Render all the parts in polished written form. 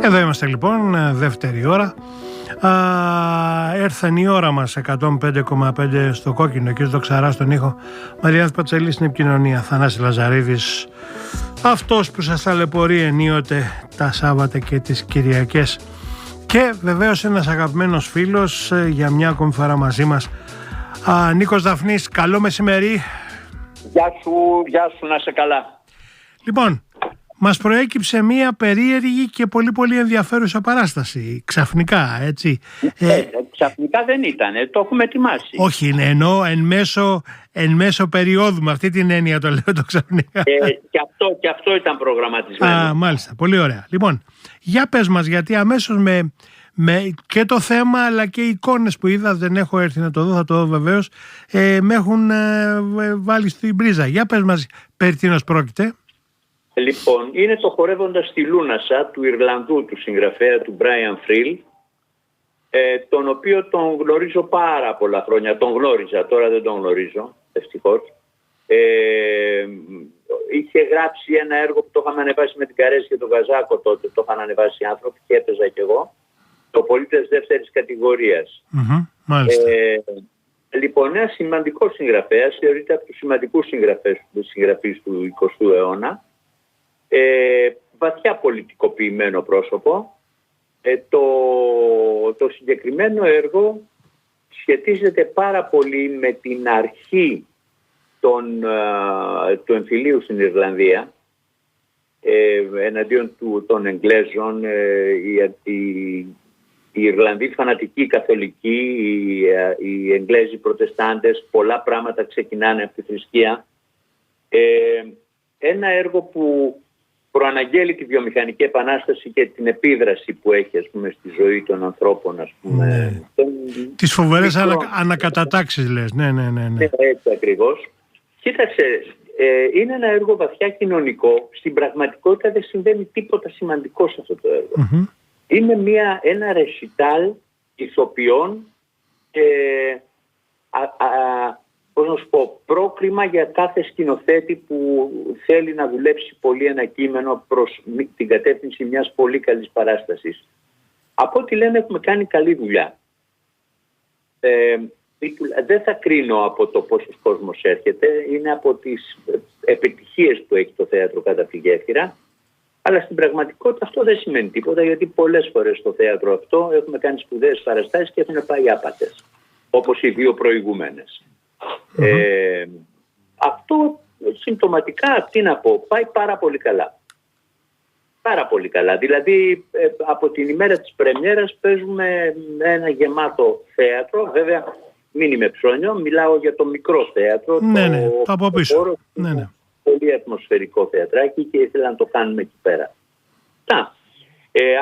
Εδώ είμαστε λοιπόν, δεύτερη ώρα. Έρθαν η ώρα μας, 105,5 στο κόκκινο, κύριε Δοξαρά στον ήχο, Μαριάννης Πατσελής στην επικοινωνία, Θανάση Λαζαρίδης, αυτός που σας ταλαιπωρεί ενίοτε τα Σάββατα και τις Κυριακές, και βεβαίως ένας αγαπημένος φίλος για μια ακόμη φορά μαζί μας, Νίκος Δαφνής. Καλό μεσημερί. Γεια σου, να είσαι καλά. Λοιπόν, μας προέκυψε μια περίεργη και πολύ πολύ ενδιαφέρουσα παράσταση, ξαφνικά, έτσι. Ξαφνικά δεν ήταν, το έχουμε ετοιμάσει. Όχι, εννοώ εν μέσω περίοδου, με αυτή την έννοια το λέω το ξαφνικά. Και αυτό ήταν προγραμματισμένο. Μάλιστα, πολύ ωραία. Λοιπόν, για πες μας, γιατί αμέσως με και το θέμα αλλά και οι εικόνες που είδα, δεν έχω έρθει να το δω, θα το δω βεβαίως, με έχουν βάλει στην πρίζα. Για πες μας περί τίνος πρόκειται. Λοιπόν, είναι το «Χορεύοντας στη Λούνασα» του Ιρλανδού, του συγγραφέα του Brian Friel, τον οποίο τον γνωρίζω πάρα πολλά χρόνια. Τον γνώριζα, τώρα δεν τον γνωρίζω, ευτυχώς. Είχε γράψει ένα έργο που το είχαμε ανεβάσει με την Καρέση και τον Καζάκο τότε, το είχαν ανεβάσει οι άνθρωποι και έπαιζα κι εγώ, το «Πολίτες δεύτερης κατηγορίας». Μάλιστα. Λοιπόν, ένα σημαντικό συγγραφέας, θεωρείται από τους σημαντικούς συγγραφείς του 20ου αιώνα, βαθιά πολιτικοποιημένο πρόσωπο. Το συγκεκριμένο έργο σχετίζεται πάρα πολύ με την αρχή του εμφυλίου στην Ιρλανδία, εναντίον των Εγγλέζων. Οι Ιρλανδοί φανατικοί καθολικοί, οι Εγγλέζοι προτεστάντες, πολλά πράγματα ξεκινάνε από τη θρησκεία. Ένα έργο που προαναγγέλει τη βιομηχανική επανάσταση και την επίδραση που έχει, ας πούμε, στη ζωή των ανθρώπων, ας πούμε. Τις φοβερές ανακατατάξεις λες. Ναι. Έτσι ακριβώς. Κοίταξε, είναι ένα έργο βαθιά κοινωνικό. Στην πραγματικότητα δεν συμβαίνει τίποτα σημαντικό σε αυτό το έργο. Είναι ένα ρεσιτάλ ηθοποιών και πώς να σου πω, πρόκριμα για κάθε σκηνοθέτη που θέλει να δουλέψει πολύ ένα κείμενο προς την κατεύθυνση μιας πολύ καλής παράστασης. Από ό,τι λένε έχουμε κάνει καλή δουλειά. Δεν θα κρίνω από το πόσος κόσμος έρχεται, είναι από τις επιτυχίες που έχει το θέατρο κατά τη γέφυρα, αλλά στην πραγματικότητα αυτό δεν σημαίνει τίποτα, γιατί πολλές φορές στο θέατρο αυτό έχουμε κάνει σπουδαίες παραστάσεις και έχουν πάει άπατες, όπως οι δύο προηγούμενες. Αυτό συμπτωματικά, τι να πω, πάει πάρα πολύ καλά. Πάρα πολύ καλά. Δηλαδή από την ημέρα της πρεμιέρας παίζουμε ένα γεμάτο θέατρο. Βέβαια μην είμαι ψώνιο, μιλάω για το μικρό θέατρο. Το από πίσω. Ναι. Πολύ ατμοσφαιρικό θεατράκι και ήθελα να το κάνουμε εκεί πέρα.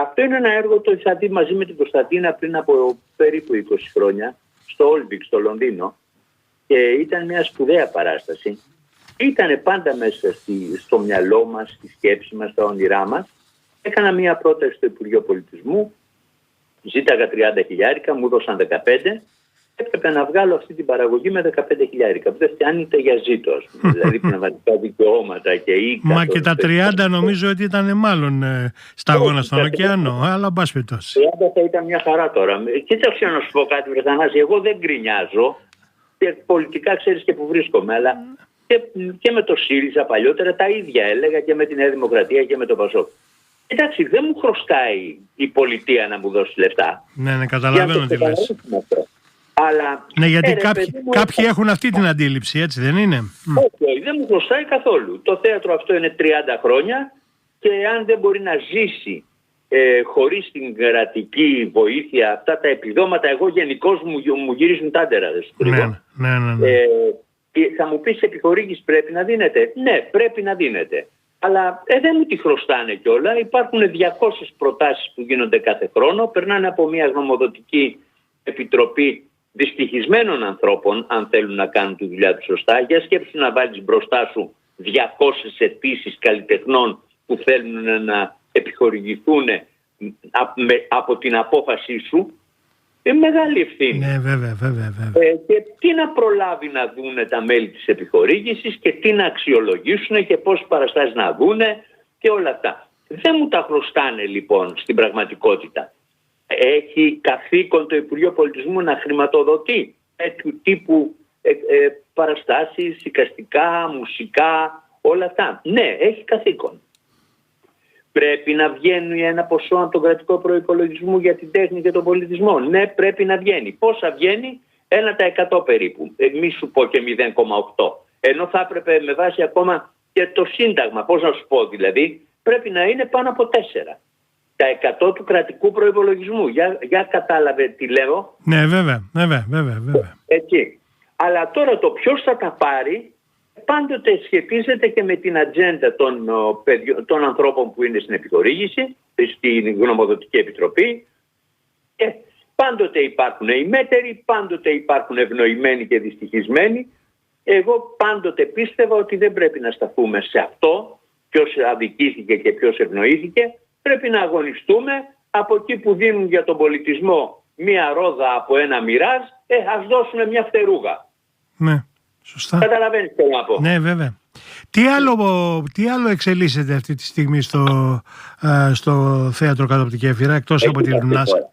Αυτό είναι ένα έργο το είχα δει μαζί με την Κωνσταντίνα πριν από περίπου 20 χρόνια στο Όλμπικ στο Λονδίνο. Και ήταν μια σπουδαία παράσταση. Ήτανε πάντα μέσα στο μυαλό μας, στη σκέψη μας, στα όνειρά μας. Έκανα μια πρόταση στο Υπουργείο Πολιτισμού. Ζήταγα 30 χιλιάρικα, μου δώσαν 15. Έπρεπε να βγάλω αυτή την παραγωγή με 15 χιλιάρικα. Που δεν φτιάνεται για ζήτο, ας πούμε. Δηλαδή πνευματικά δικαιώματα και οίκα. Μα και τα 30 νομίζω ότι ήταν μάλλον σταγόνα στον ωκεανό. Αλλά μπας περιπτώσει. 30 θα ήταν μια χαρά τώρα. Κοίταξε να σου πω κάτι, Βρετανάζη. Εγώ δεν γκρινιάζω. Και πολιτικά ξέρεις και που βρίσκομαι, αλλά και με το ΣΥΡΙΖΑ παλιότερα τα ίδια έλεγα και με τη Νέα Δημοκρατία και με το ΠΑΣΟΚ. Εντάξει, δεν μου χρωστάει η πολιτεία να μου δώσει λεφτά. Ναι, καταλαβαίνω τι λες. Αλλά, ναι, γιατί κάποιοι έχουν αυτή την αντίληψη, έτσι δεν είναι? Όχι, δεν μου χρωστάει καθόλου. Το θέατρο αυτό είναι 30 χρόνια και αν δεν μπορεί να ζήσει χωρίς την κρατική βοήθεια, αυτά τα επιδόματα, εγώ γενικώς μου γυρίζουν τάντερα. Ναι. Θα μου πεις επιχορήγηση πρέπει να δίνεται. Ναι, πρέπει να δίνεται. Αλλά δεν μου τη χρωστάνε κιόλα. Υπάρχουν 200 προτάσεις που γίνονται κάθε χρόνο. Περνάνε από μια γνωμοδοτική επιτροπή δυστυχισμένων ανθρώπων, αν θέλουν να κάνουν τη δουλειά τους σωστά. Για σκέψου να βάλεις μπροστά σου 200 αιτήσεις καλλιτεχνών που θέλουν να επιχορηγηθούν από την απόφασή σου Μεγάλη ευθύνη. Ναι, βέβαια. Και τι να προλάβει να δούνε τα μέλη της επιχορήγησης και τι να αξιολογήσουν και πόσες παραστάσεις να δούνε και όλα αυτά. Δεν μου τα χρωστάνε λοιπόν στην πραγματικότητα. Έχει καθήκον το Υπουργείο Πολιτισμού να χρηματοδοτεί τέτοιου τύπου παραστάσεις, εικαστικά, μουσικά, όλα αυτά. Ναι, έχει καθήκον. Πρέπει να βγαίνει ένα ποσό από τον κρατικό προϋπολογισμό για την τέχνη και τον πολιτισμό. Ναι, πρέπει να βγαίνει. Πόσα βγαίνει? 1% περίπου. Μη σου πω και 0,8. Ενώ θα έπρεπε με βάση ακόμα και το Σύνταγμα, πώς να σου πω δηλαδή, πρέπει να είναι πάνω από 4. Τα 100 του κρατικού προϋπολογισμού. Για κατάλαβε τι λέω. Ναι, βέβαια. Έτσι. Αλλά τώρα το ποιος θα τα πάρει πάντοτε σχετίζεται και με την ατζέντα των ανθρώπων που είναι στην επιχορήγηση, στην Γνωμοδοτική Επιτροπή. Πάντοτε υπάρχουν οι μέτεροι, πάντοτε υπάρχουν ευνοημένοι και δυστυχισμένοι. Εγώ πάντοτε πίστευα ότι δεν πρέπει να σταθούμε σε αυτό, ποιος αδικήθηκε και ποιος ευνοήθηκε. Πρέπει να αγωνιστούμε από εκεί που δίνουν για τον πολιτισμό μία ρόδα από ένα μοιράζ, ας δώσουν μια φτερούγα. Ναι, σωστά. Καταλαβαίνεις τι να πω. Ναι, βέβαια. Τι άλλο εξελίσσεται αυτή τη στιγμή στο θέατρο κάτω από την Κέφυρα, εκτός από τη Λουνάσα?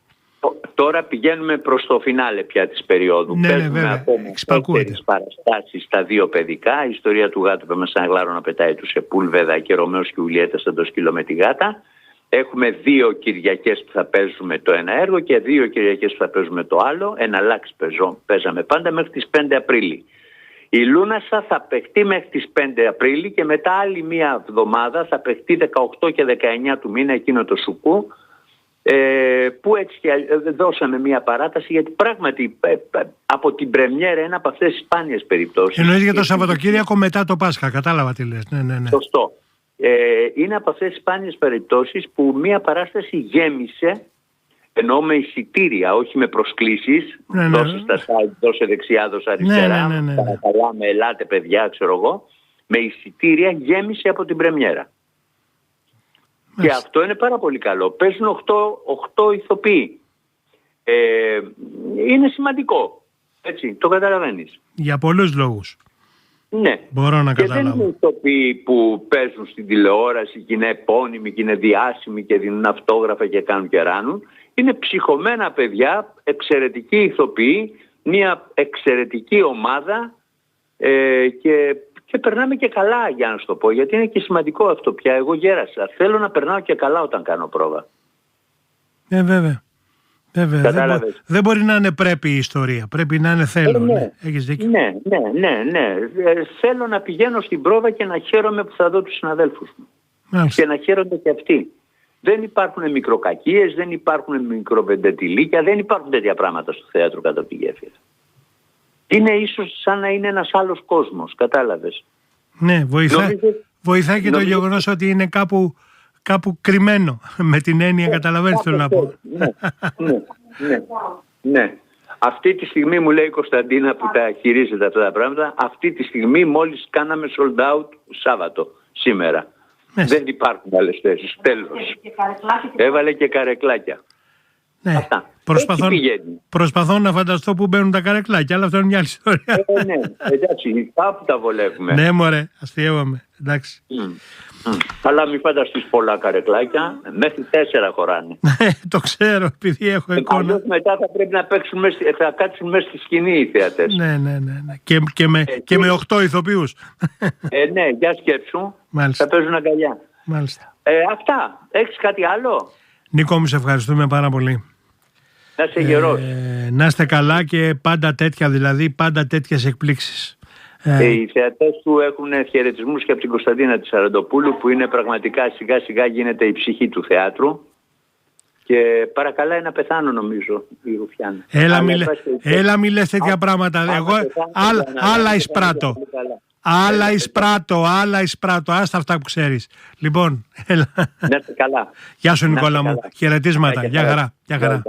Τώρα πηγαίνουμε προς το φινάλε πια της περίοδου. Ναι, παίζουμε βέβαια. ακόμα 4 παραστάσεις στα 2 παιδικά. Η ιστορία του γάτου που με σαν γλάρο να πετάει του Σεπούλβεδα και Ρωμαίος και Ιουλιέτα σαν το σκύλο με τη γάτα. Έχουμε 2 Κυριακές που θα παίζουμε το ένα έργο και 2 Κυριακές που θα παίζουμε το άλλο. Ένα λάξ παίζαμε πάντα μέχρι τις 5 Απρίλη. Η Λούνασα θα παιχτεί μέχρι τις 5 Απρίλη και μετά άλλη μία εβδομάδα θα παιχτεί 18 και 19 του μήνα εκείνο το Σουκού, που έτσι δώσαμε μία παράταση γιατί πράγματι από την πρεμιέρα είναι από αυτές τις σπάνιες περιπτώσεις. Εννοείς για το Σαββατοκύριακο μετά το Πάσχα, κατάλαβα τι λες. Ναι. Σωστό. Είναι από αυτές τις σπάνιες περιπτώσεις που μία παράσταση γέμισε, ενώ με εισιτήρια, όχι με προσκλήσεις, δώσε στα site, δώσε δεξιά, δώσε αριστερά, παρακαλάμε, ελάτε παιδιά, ξέρω εγώ, με εισιτήρια γέμισε από την πρεμιέρα. Και αυτό είναι πάρα πολύ καλό. Παίζουν 8 ηθοποιοί. Είναι σημαντικό. Έτσι, το καταλαβαίνεις. Για πολλούς λόγους. Ναι. Μπορώ να καταλάβω. Και δεν είναι ηθοποιοί που παίζουν στην τηλεόραση και είναι επώνυμοι και είναι διάσημοι και δίνουν αυτόγραφα και κάνουν και ράνουν. Είναι ψυχωμένα παιδιά, εξαιρετικοί ηθοποιοί, μια εξαιρετική ομάδα και περνάμε και καλά, για να σου το πω, γιατί είναι και σημαντικό αυτό πια. Εγώ γέρασα. Θέλω να περνάω και καλά όταν κάνω πρόβα. Βέβαια. Δεν μπορεί να είναι πρέπει η ιστορία. Πρέπει να είναι θέλω. Ναι. Έχεις δίκιο. Ναι. Θέλω να πηγαίνω στην πρόβα και να χαίρομαι που θα δω τους συναδέλφους μου. Μάλιστα. Και να χαίρονται και αυτοί. Δεν υπάρχουν μικροκακίες, δεν υπάρχουν μικροβεντετιλίκια, δεν υπάρχουν τέτοια πράγματα στο θέατρο κάτω από τη Γέφυρα. Είναι ίσως σαν να είναι ένας άλλος κόσμος, κατάλαβες. Ναι, βοηθάει και το γεγονός ότι είναι κάπου κρυμμένο, με την έννοια, καταλαβαίνεις θέλω να πω. Ναι. Αυτή τη στιγμή μου λέει η Κωνσταντίνα που τα χειρίζεται αυτά τα πράγματα, αυτή τη στιγμή μόλις κάναμε sold out Σάββατο, σήμερα. Δεν υπάρχουν άλλες θέσεις, τέλος. Έβαλε και καρεκλάκια. Ναι. Αυτά. Προσπαθώ να φανταστώ που μπαίνουν τα καρεκλάκια, αλλά αυτό είναι μια άλλη ιστορία. Ναι, εντάξει, κάπου τα βολεύουμε. Ναι μωρέ, αστειεύομαι, εντάξει. Αλλά μην φανταστείς πολλά καρεκλάκια, μέχρι 4 χωράνε. Το ξέρω, επειδή έχω εικόνα. Μετά θα πρέπει να παίξουν, θα κάτσουν μέσα στη σκηνή οι θεατές. Ναι. Και με 8 ηθοποιούς. Ναι, για σκέψου, θα παίζουν αγκαλιά. Μάλιστα. Αυτά, έχεις κάτι άλλο? Νίκο μου, σε ευχαριστούμε πάρα πολύ. Να είσαι γερός. Να είστε καλά και πάντα τέτοια, δηλαδή πάντα τέτοιες εκπλήξεις. Οι θεατές του έχουν χαιρετισμούς και από την Κωνσταντίνα της Σαραντοπούλου, που είναι πραγματικά σιγά σιγά γίνεται η ψυχή του θεάτρου και παρακαλάει να πεθάνω, νομίζω, η Ρουφιάννα. Έλα μη λες τέτοια πράγματα. Εγώ άλλα εισπράττω. Άλλα εισπράττω. Άστα αυτά που ξέρεις. Λοιπόν, έλα. Να είστε καλά. Γεια σου Νικόλα μου. Χαιρετίσματα. Γεια χαρά.